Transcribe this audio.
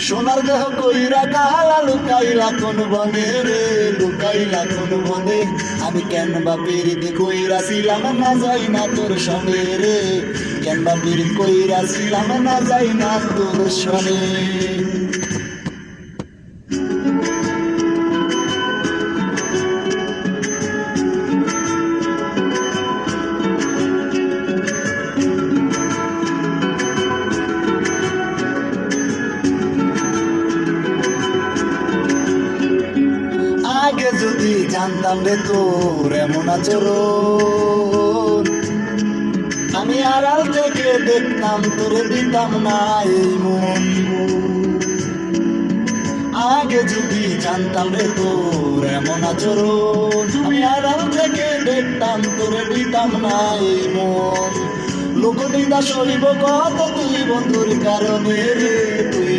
সোনার দেহ কইরা কালা লুকাইলা কোন বনে রে, লুকাইলা কোন বনে। আমি কেন বা পিরিত কইরাছিলাম না যাই না তোর সনে রে, কেন বা পিরিত কইরাছিলাম না যাই না তোর সনে। আগে যদি জানতাম রে তোর এমন আচরণ, আমি আড়াল থেকে দেখতাম তোরে দিতাম না এই মন। আগে যদি জানতাম রে তোর এমন আচরণ, আমি আড়াল থেকে দেখতাম তোরে দিতাম না এই মন। লোকনিন্দা সইব কত তুই বন্ধুর কারণে রে, তুই